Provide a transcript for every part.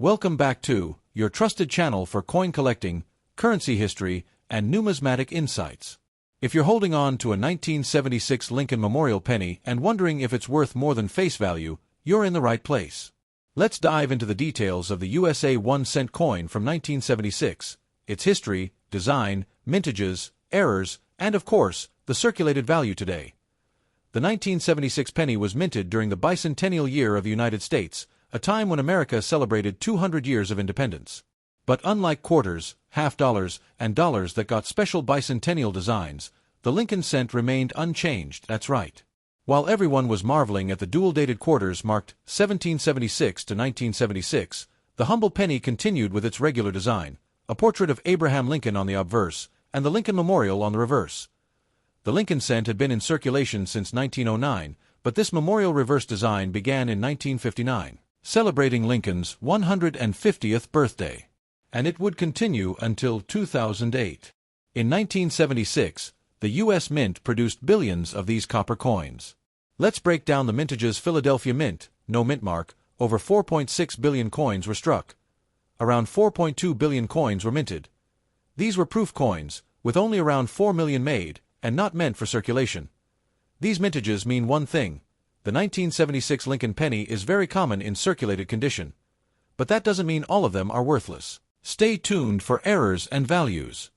Welcome back to your trusted channel for coin collecting, currency history, and numismatic insights. If you're holding on to a 1976 Lincoln Memorial penny and wondering if it's worth more than face value, you're in the right place. Let's dive into the details of the USA 1-cent coin from 1976, its history, design, mintages, errors, and of course, the circulated value today. The 1976 penny was minted during the bicentennial year of the United States, a time when America celebrated 200 years of independence. But unlike quarters, half dollars, and dollars that got special bicentennial designs, the Lincoln cent remained unchanged, that's right. While everyone was marveling at the dual-dated quarters marked 1776 to 1976, the humble penny continued with its regular design, a portrait of Abraham Lincoln on the obverse, and the Lincoln Memorial on the reverse. The Lincoln cent had been in circulation since 1909, but this memorial reverse design began in 1959. Celebrating Lincoln's 150th birthday, and it would continue until 2008. In 1976, the U.S. Mint produced billions of these copper coins. Let's break down the mintages. Philadelphia Mint, no mint mark, over 4.6 billion coins were struck. Around 4.2 billion coins were minted. These were proof coins, with only around 4 million made, and not meant for circulation. These mintages mean one thing. The 1976 Lincoln penny is very common in circulated condition. But that doesn't mean all of them are worthless. Stay tuned for errors and values.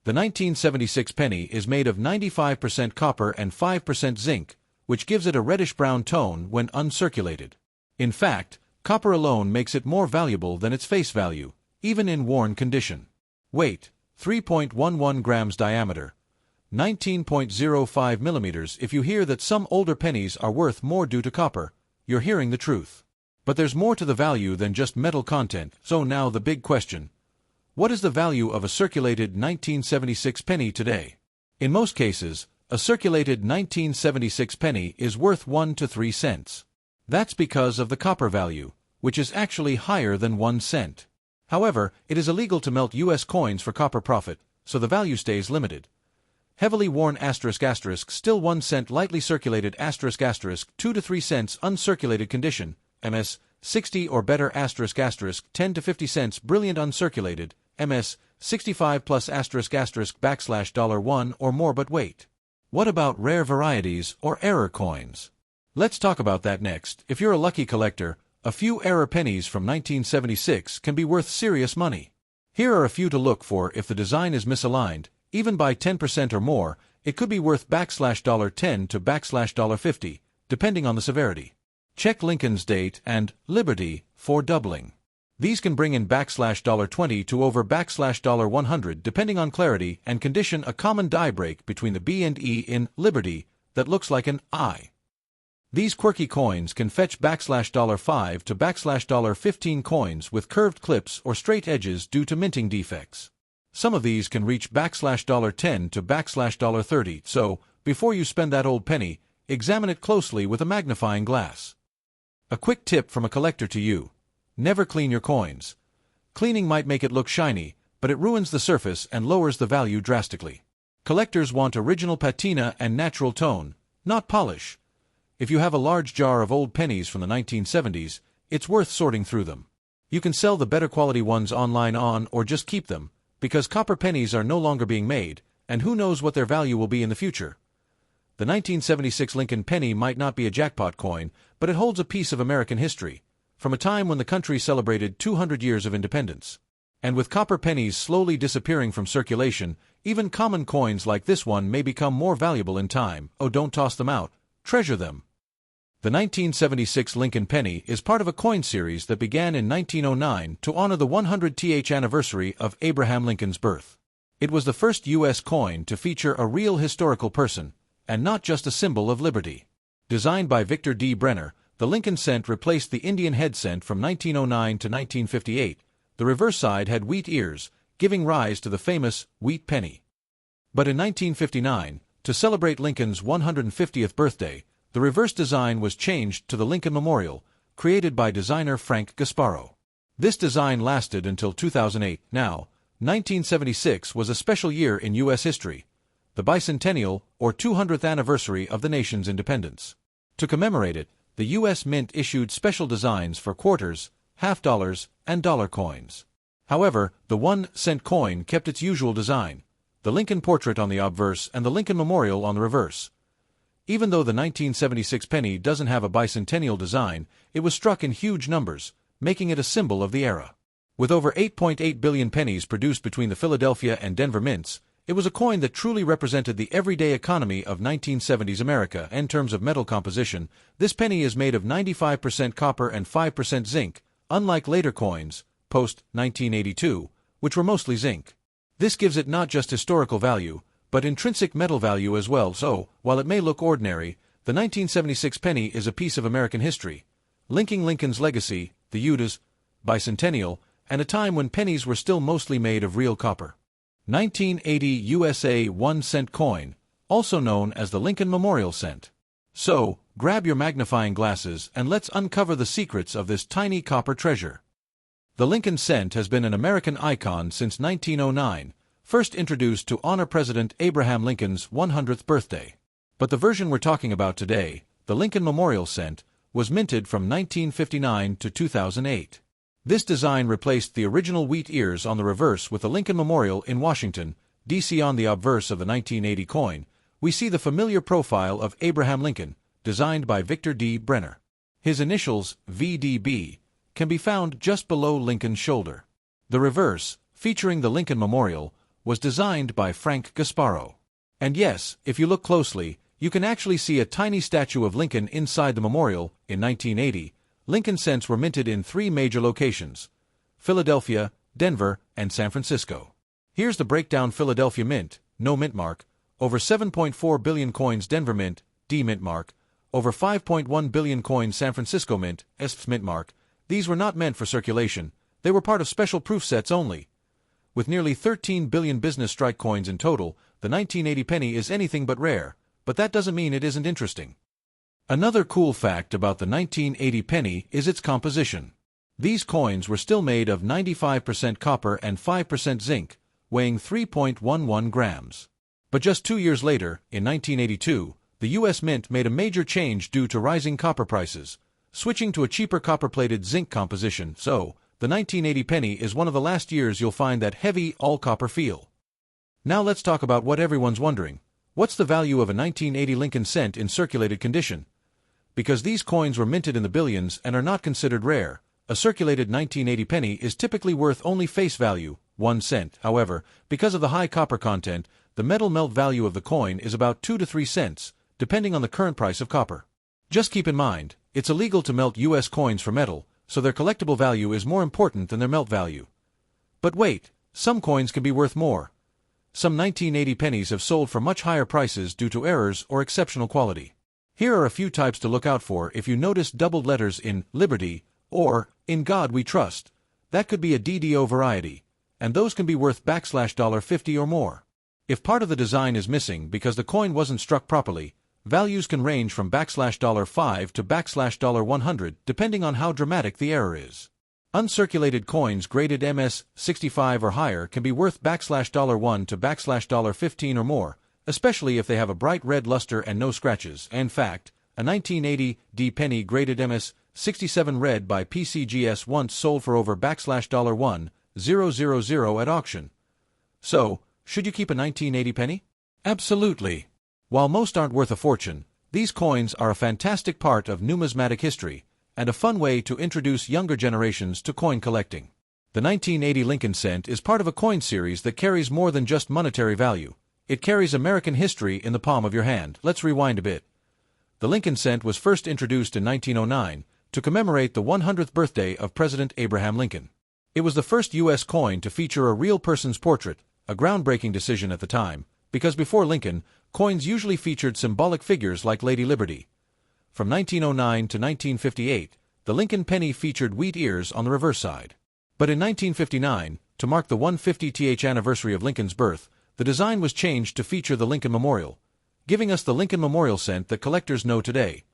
The 1976 penny is made of 95% copper and 5% zinc, which gives it a reddish-brown tone when uncirculated. In fact, copper alone makes it more valuable than its face value, even in worn condition. Weight, 3.11 grams diameter. 19.05 millimeters. If you hear that some older pennies are worth more due to copper, you're hearing the truth. But there's more to the value than just metal content, so now the big question. What is the value of a circulated 1976 penny today? In most cases, a circulated 1976 penny is worth 1 to 3 cents. That's because of the copper value, which is actually higher than 1 cent. However, it is illegal to melt U.S. coins for copper profit, so the value stays limited. Heavily worn ***, still 1 cent lightly circulated ***, 2 to 3 cents uncirculated condition, MS, 60 or better ***, 10 to 50 cents brilliant uncirculated, MS, 65 plus ***, $1 or more. But wait. What about rare varieties or error coins? Let's talk about that next. If you're a lucky collector, a few error pennies from 1976 can be worth serious money. Here are a few to look for. If the design is misaligned, even by 10% or more, it could be worth $10 to $50, depending on the severity. Check Lincoln's date and Liberty for doubling. These can bring in $20 to over $100 depending on clarity and condition. A common die break between the B and E in Liberty that looks like an I. These quirky coins can fetch $5 to $15 coins with curved clips or straight edges due to minting defects. Some of these can reach $10 to $30, so, before you spend that old penny, examine it closely with a magnifying glass. A quick tip from a collector to you. Never clean your coins. Cleaning might make it look shiny, but it ruins the surface and lowers the value drastically. Collectors want original patina and natural tone, not polish. If you have a large jar of old pennies from the 1970s, it's worth sorting through them. You can sell the better quality ones online or just keep them, because copper pennies are no longer being made, and who knows what their value will be in the future. The 1976 Lincoln penny might not be a jackpot coin, but it holds a piece of American history, from a time when the country celebrated 200 years of independence. And with copper pennies slowly disappearing from circulation, even common coins like this one may become more valuable in time. Oh, don't toss them out. Treasure them. The 1976 Lincoln penny is part of a coin series that began in 1909 to honor the 100th anniversary of Abraham Lincoln's birth. It was the first U.S. coin to feature a real historical person, and not just a symbol of liberty. Designed by Victor D. Brenner, the Lincoln cent replaced the Indian head cent from 1909 to 1958. The reverse side had wheat ears, giving rise to the famous wheat penny. But in 1959, to celebrate Lincoln's 150th birthday, the reverse design was changed to the Lincoln Memorial, created by designer Frank Gasparo. This design lasted until 2008. Now, 1976 was a special year in U.S. history, the bicentennial or 200th anniversary of the nation's independence. To commemorate it, the U.S. Mint issued special designs for quarters, half dollars, and dollar coins. However, the 1-cent coin kept its usual design, the Lincoln portrait on the obverse and the Lincoln Memorial on the reverse. Even though the 1976 penny doesn't have a bicentennial design, it was struck in huge numbers, making it a symbol of the era. With over 8.8 billion pennies produced between the Philadelphia and Denver mints, it was a coin that truly represented the everyday economy of 1970s America. In terms of metal composition, this penny is made of 95% copper and 5% zinc, unlike later coins, post-1982, which were mostly zinc. This gives it not just historical value, but intrinsic metal value as well. So, while it may look ordinary, the 1976 penny is a piece of American history, linking Lincoln's legacy, the UDA's bicentennial, and a time when pennies were still mostly made of real copper. 1980 USA 1-cent coin, also known as the Lincoln Memorial Cent. So, grab your magnifying glasses and let's uncover the secrets of this tiny copper treasure. The Lincoln cent has been an American icon since 1909, first introduced to honor President Abraham Lincoln's 100th birthday. But the version we're talking about today, the Lincoln Memorial Cent, was minted from 1959 to 2008. This design replaced the original wheat ears on the reverse with the Lincoln Memorial in Washington, D.C. On the obverse of the 1980 coin, we see the familiar profile of Abraham Lincoln, designed by Victor D. Brenner. His initials, VDB, can be found just below Lincoln's shoulder. The reverse, featuring the Lincoln Memorial, was designed by Frank Gasparo. And yes, if you look closely, you can actually see a tiny statue of Lincoln inside the memorial. In 1980, Lincoln cents were minted in 3 major locations: Philadelphia, Denver, and San Francisco. Here's the breakdown: Philadelphia Mint, no mint mark, over 7.4 billion coins; Denver Mint, D mint mark, over 5.1 billion coins; San Francisco Mint, S mint mark. These were not meant for circulation, they were part of special proof sets only. With nearly 13 billion business strike coins in total, the 1980 penny is anything but rare, but that doesn't mean it isn't interesting. Another cool fact about the 1980 penny is its composition. These coins were still made of 95% copper and 5% zinc, weighing 3.11 grams. But just 2 years later, in 1982, the U.S. Mint made a major change due to rising copper prices, switching to a cheaper copper-plated zinc composition. So, the 1980 penny is one of the last years you'll find that heavy, all-copper feel. Now let's talk about what everyone's wondering. What's the value of a 1980 Lincoln cent in circulated condition? Because these coins were minted in the billions and are not considered rare, a circulated 1980 penny is typically worth only face value, 1 cent. However, because of the high copper content, the metal melt value of the coin is about 2 to 3 cents, depending on the current price of copper. Just keep in mind, it's illegal to melt U.S. coins for metal, so their collectible value is more important than their melt value. But wait, some coins can be worth more. Some 1980 pennies have sold for much higher prices due to errors or exceptional quality. Here are a few types to look out for if you notice doubled letters in Liberty or In God We Trust. That could be a DDO variety, and those can be worth $50 or more. If part of the design is missing because the coin wasn't struck properly, values can range from $5 to $100 depending on how dramatic the error is. Uncirculated coins graded MS-65 or higher can be worth $1 to $15 or more, especially if they have a bright red luster and no scratches. In fact, a 1980 D penny graded MS-67 red by PCGS once sold for over $1,000 at auction. So, should you keep a 1980 penny? Absolutely. While most aren't worth a fortune, these coins are a fantastic part of numismatic history and a fun way to introduce younger generations to coin collecting. The 1980 Lincoln cent is part of a coin series that carries more than just monetary value. It carries American history in the palm of your hand. Let's rewind a bit. The Lincoln cent was first introduced in 1909 to commemorate the 100th birthday of President Abraham Lincoln. It was the first U.S. coin to feature a real person's portrait, a groundbreaking decision at the time, because before Lincoln, coins usually featured symbolic figures like Lady Liberty. From 1909 to 1958, the Lincoln penny featured wheat ears on the reverse side. But in 1959, to mark the 150th anniversary of Lincoln's birth, the design was changed to feature the Lincoln Memorial, giving us the Lincoln Memorial cent that collectors know today.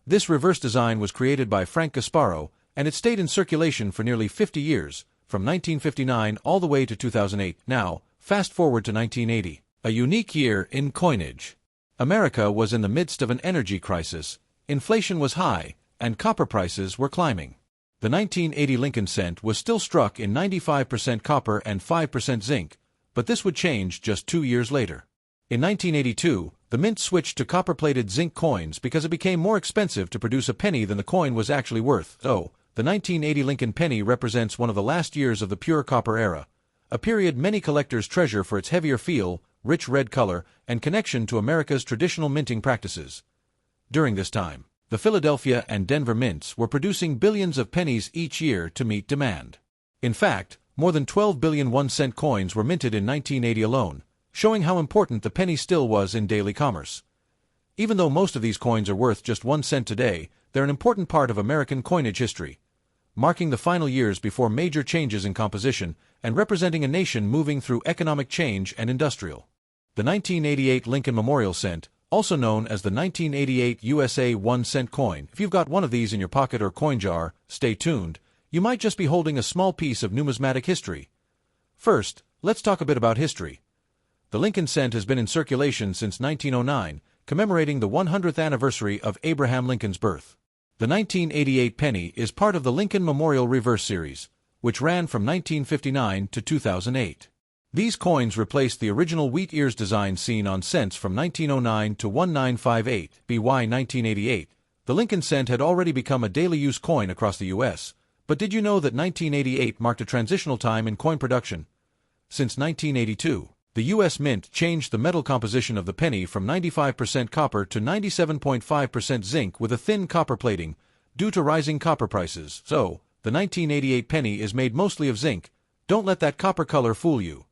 This reverse design was created by Frank Gasparo, and it stayed in circulation for nearly 50 years, from 1959 all the way to 2008. Now, fast forward to 1980, a unique year in coinage. America was in the midst of an energy crisis, inflation was high, and copper prices were climbing. The 1980 Lincoln cent was still struck in 95% copper and 5% zinc, but this would change just 2 years later. In 1982, the mint switched to copper-plated zinc coins because it became more expensive to produce a penny than the coin was actually worth. So, the 1980 Lincoln penny represents one of the last years of the pure copper era, a period many collectors treasure for its heavier feel, rich red color, and connection to America's traditional minting practices. During this time, the Philadelphia and Denver mints were producing billions of pennies each year to meet demand. In fact, more than 12 billion 1-cent coins were minted in 1980 alone, showing how important the penny still was in daily commerce. Even though most of these coins are worth just 1 cent today, they're an important part of American coinage history, marking the final years before major changes in composition and representing a nation moving through economic change and industrial. The 1988 Lincoln Memorial Cent, also known as the 1988 USA 1-cent coin. If you've got one of these in your pocket or coin jar, stay tuned. You might just be holding a small piece of numismatic history. First, let's talk a bit about history. The Lincoln cent has been in circulation since 1909, commemorating the 100th anniversary of Abraham Lincoln's birth. The 1988 penny is part of the Lincoln Memorial Reverse Series, which ran from 1959 to 2008. These coins replaced the original wheat ears design seen on cents from 1909 to 1958. By 1988, the Lincoln cent had already become a daily use coin across the U.S., but did you know that 1988 marked a transitional time in coin production? Since 1982, the U.S. Mint changed the metal composition of the penny from 95% copper to 97.5% zinc with a thin copper plating, due to rising copper prices. So, the 1988 penny is made mostly of zinc. Don't let that copper color fool you.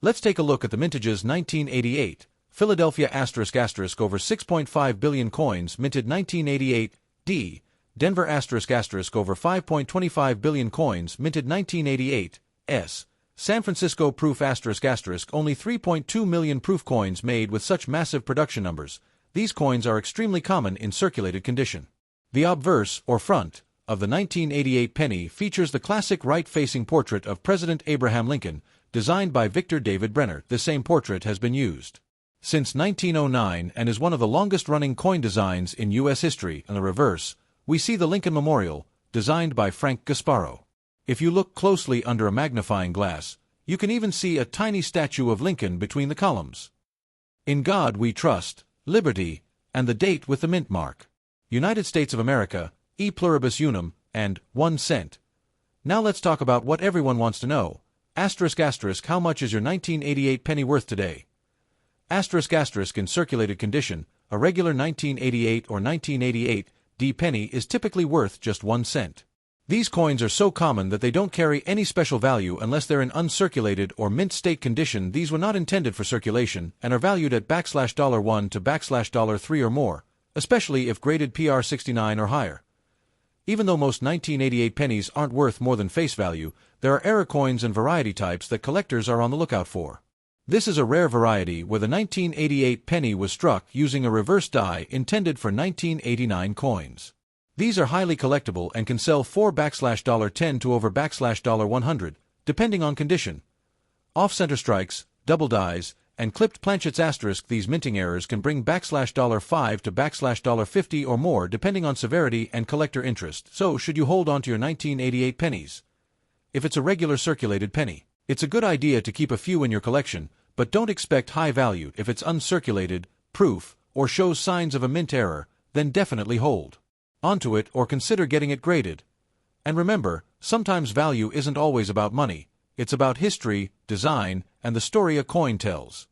Let's take a look at the mintages. 1988, Philadelphia *** over 6.5 billion coins minted 1988. D. Denver *** over 5.25 billion coins minted 1988. S. San Francisco proof *** only 3.2 million proof coins made with such massive production numbers. These coins are extremely common in circulated condition. The obverse, or front, of the 1988 penny features the classic right-facing portrait of President Abraham Lincoln, designed by Victor David Brenner. This same portrait has been used since 1909 and is one of the longest-running coin designs in U.S. history. On the reverse, we see the Lincoln Memorial, designed by Frank Gasparo. If you look closely under a magnifying glass, you can even see a tiny statue of Lincoln between the columns. In God we trust, liberty, and the date with the mint mark. United States of America, e pluribus unum, and 1 cent. Now let's talk about what everyone wants to know. How much is your 1988 penny worth today? In circulated condition, a regular 1988 or 1988 D penny is typically worth just 1 cent. These coins are so common that they don't carry any special value unless they're in uncirculated or mint state condition. These were not intended for circulation and are valued at $1 to $3 or more, especially if graded PR 69 or higher. Even though most 1988 pennies aren't worth more than face value, there are error coins and variety types that collectors are on the lookout for. This is a rare variety where the 1988 penny was struck using a reverse die intended for 1989 coins. These are highly collectible and can sell for $10 to over $100, depending on condition. Off-center strikes, double dies, and clipped planchets *. These minting errors can bring $5 to $50 or more depending on severity and collector interest. So, should you hold on to your 1988 pennies? If it's a regular circulated penny, it's a good idea to keep a few in your collection, but don't expect high value. If it's uncirculated, proof, or shows signs of a mint error, then definitely hold onto it or consider getting it graded. And remember, sometimes value isn't always about money. It's about history, design, and the story a coin tells.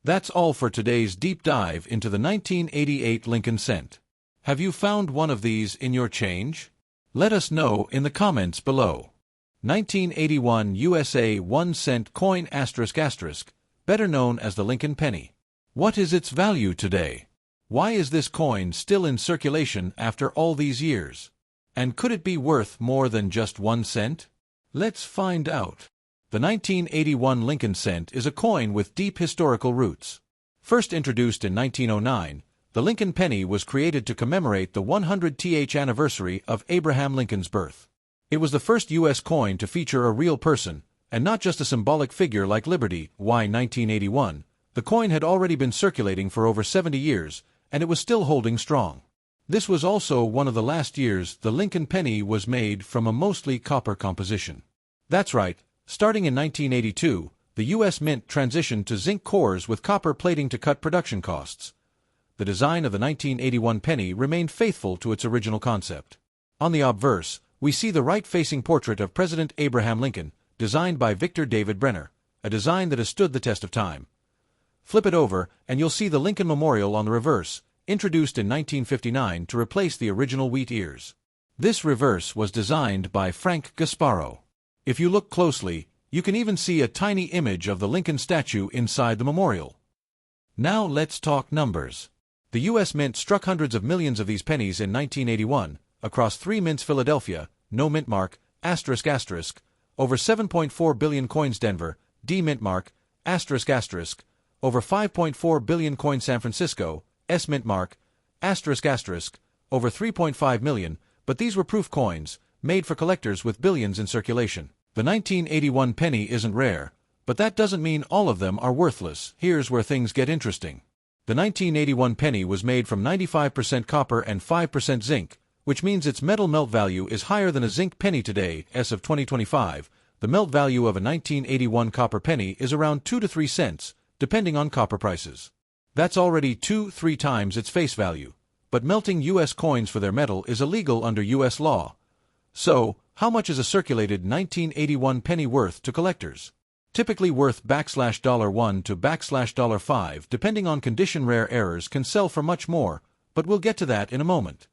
That's all for today's deep dive into the 1988 Lincoln cent. Have you found one of these in your change? Let us know in the comments below. 1981 USA 1 cent coin **, better known as the Lincoln penny. What is its value today? Why is this coin still in circulation after all these years? And could it be worth more than just 1 cent? Let's find out. The 1981 Lincoln cent is a coin with deep historical roots. First introduced in 1909, the Lincoln penny was created to commemorate the 100th anniversary of Abraham Lincoln's birth. It was the first U.S. coin to feature a real person, and not just a symbolic figure like Liberty. 1981. The coin had already been circulating for over 70 years, and it was still holding strong. This was also one of the last years the Lincoln penny was made from a mostly copper composition. That's right, starting in 1982, the U.S. Mint transitioned to zinc cores with copper plating to cut production costs. The design of the 1981 penny remained faithful to its original concept. On the obverse, we see the right-facing portrait of President Abraham Lincoln, designed by Victor David Brenner, a design that has stood the test of time. Flip it over, and you'll see the Lincoln Memorial on the reverse, introduced in 1959 to replace the original wheat ears. This reverse was designed by Frank Gasparo. If you look closely, you can even see a tiny image of the Lincoln statue inside the memorial. Now let's talk numbers. The U.S. Mint struck hundreds of millions of these pennies in 1981, across 3 mints Philadelphia, no mint mark, asterisk asterisk, over 7.4 billion coins Denver, D mint mark, asterisk asterisk, over 5.4 billion coins San Francisco, S mint mark, asterisk asterisk, over 3.5 million, but these were proof coins, made for collectors with billions in circulation. The 1981 penny isn't rare, but that doesn't mean all of them are worthless. Here's where things get interesting. The 1981 penny was made from 95% copper and 5% zinc, which means its metal melt value is higher than a zinc penny today. As of 2025, the melt value of a 1981 copper penny is around 2 to 3 cents, depending on copper prices. That's already 2-3 times its face value. But melting U.S. coins for their metal is illegal under U.S. law. So, how much is a circulated 1981 penny worth to collectors? Typically worth $1 to $5, depending on condition. Rare errors can sell for much more, but we'll get to that in a moment.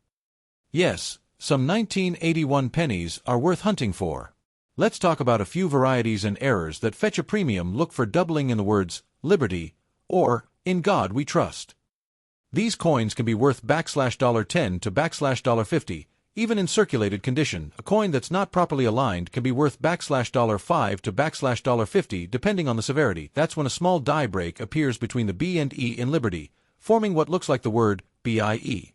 Yes, some 1981 pennies are worth hunting for. Let's talk about a few varieties and errors that fetch a premium. Look for doubling in the words liberty or in God we trust. These coins can be worth $10 to $50. Even in circulated condition, a coin that's not properly aligned can be worth $5 to $50 depending on the severity. That's when a small die break appears between the B and E in liberty, forming what looks like the word BIE.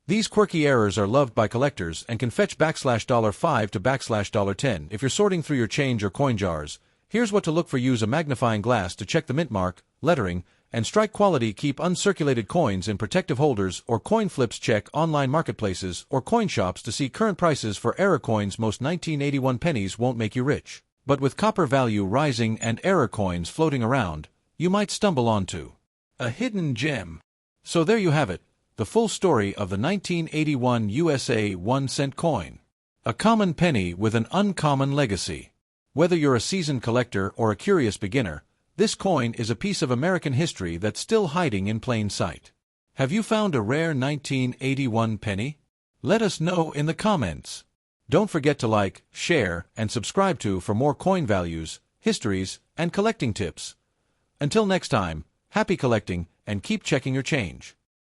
These quirky errors are loved by collectors and can fetch $5 to $10. If you're sorting through your change or coin jars, here's what to look for. Use a magnifying glass to check the mint mark, lettering, and strike quality. Keep uncirculated coins in protective holders or coin flips. Check online marketplaces or coin shops to see current prices for error coins. Most 1981 pennies won't make you rich, but with copper value rising and error coins floating around, you might stumble onto a hidden gem. So there you have it, the full story of the 1981 USA 1-cent coin. A common penny with an uncommon legacy. Whether you're a seasoned collector or a curious beginner, this coin is a piece of American history that's still hiding in plain sight. Have you found a rare 1981 penny? Let us know in the comments. Don't forget to like, share, and subscribe for more coin values, histories, and collecting tips. Until next time, happy collecting and keep checking your change.